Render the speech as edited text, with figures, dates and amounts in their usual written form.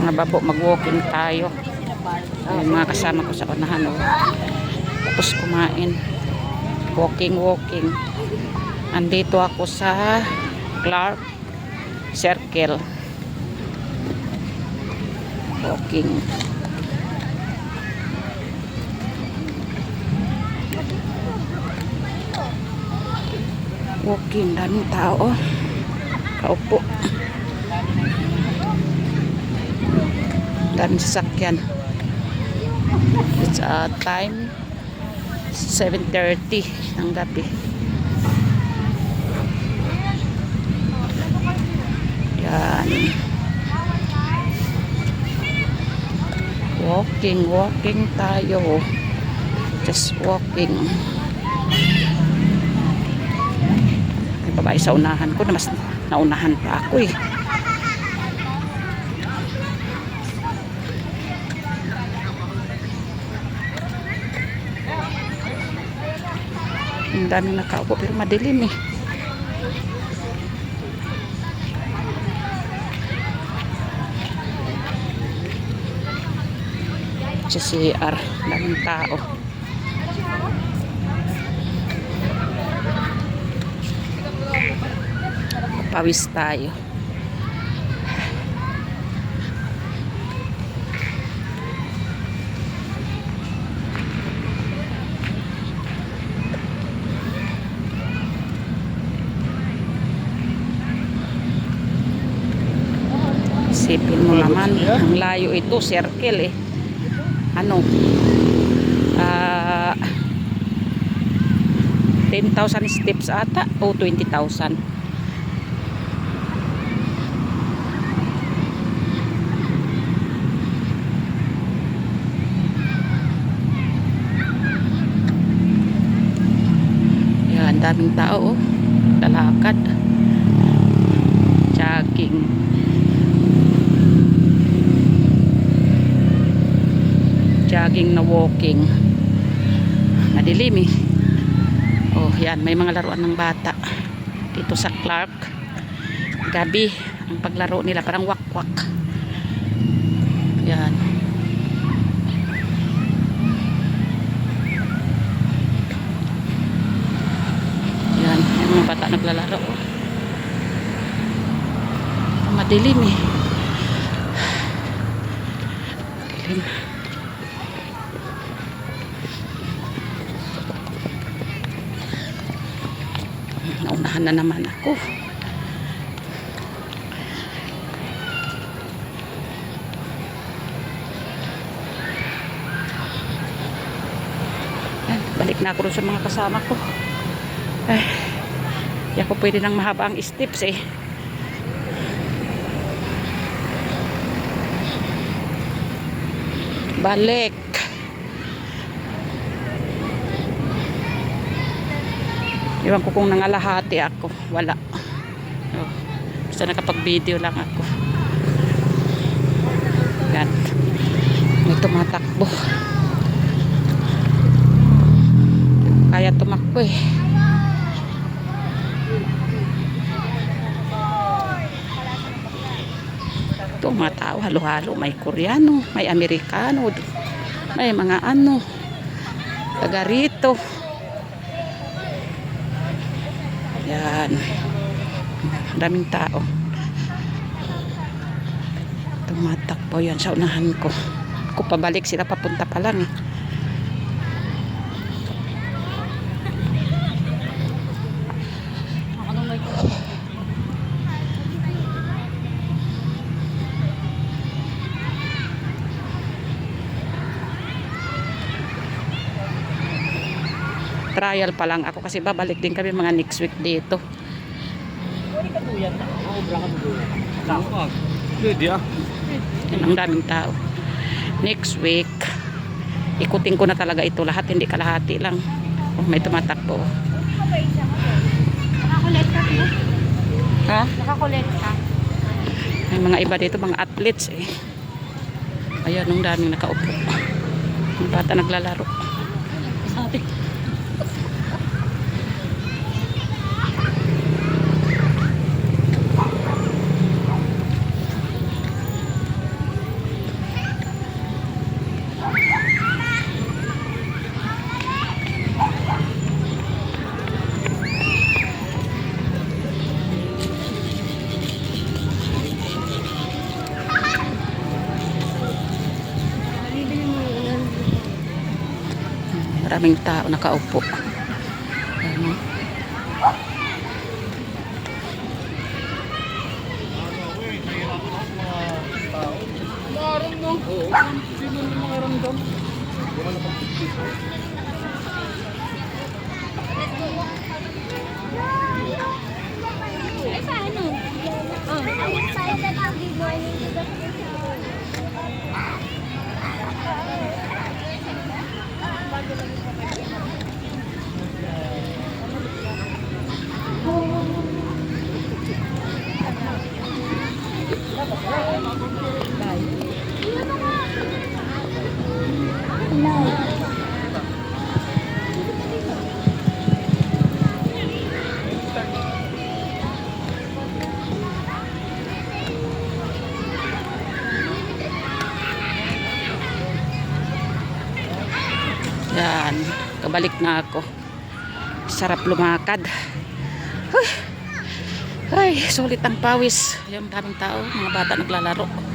mga babo, mag-walking tayo. Yung mga kasama ko sa unahan, oh. Tapos kumain. Walking. Andito ako sa Clark Circle. Walking. Daming tao. Kaupo. Daming sasakyan. It's time 7:30 ng gabi. Yan. Walking tayo. Just walking. May babae sa unahan ko na mas naunahan pa ako eh. Ang daming nakaupo pero madilim eh. Sa CR, daming tao. Pawis tayo. Isipin mo naman, ang layo ito, circle eh. Ano? 10,000 steps ata o 20,000. Yan, daming tao, oh. Lalakad. Jogging na walking. Madilim eh. Oh, yan, may mga laruan ng bata dito sa Clark. Gabi ang paglaro nila, parang wakwak. Yan. Yan, yung mga bata naglalaro. Madilim eh. Madilim. Naunahan na naman ako. Yan, balik na ako sa mga kasama ko. Ay, di ako pwede nang mahaba ang steps eh. Balik. Iwan ko kung nangalahati ako. Wala. Oh, basta nakapag-video lang ako. Yan. May tumatakbo. Kaya tumakbo eh. Ito mga tao, halo-halo. May Koreano, may Amerikano, may mga ano, taga rito. Yan. Daming tao. Tumatakbo yan sa unahan ko. Kung pabalik sila, papunta pa lang eh. Trial pa lang ako kasi babalik din kami mga next week dito. Yan, ang daming tao. Next week ikutin ko na talaga ito lahat, hindi kalahati lang. Oh, may tumatakbo. Nakakulit ka po? Ha? Nakakulit ka? May mga iba dito, mga athletes eh. Ayan, ang daming nakaupo. Ang bata naglalaro. Sabi. daming tao nakaupo. Ayan. Ay, paano? Oh. Paano tayo good morning to the Yan, kabalik na ako. Sarap lumakad. Ay, sulit ang pawis. Yung daming tao, mga bata naglalaro.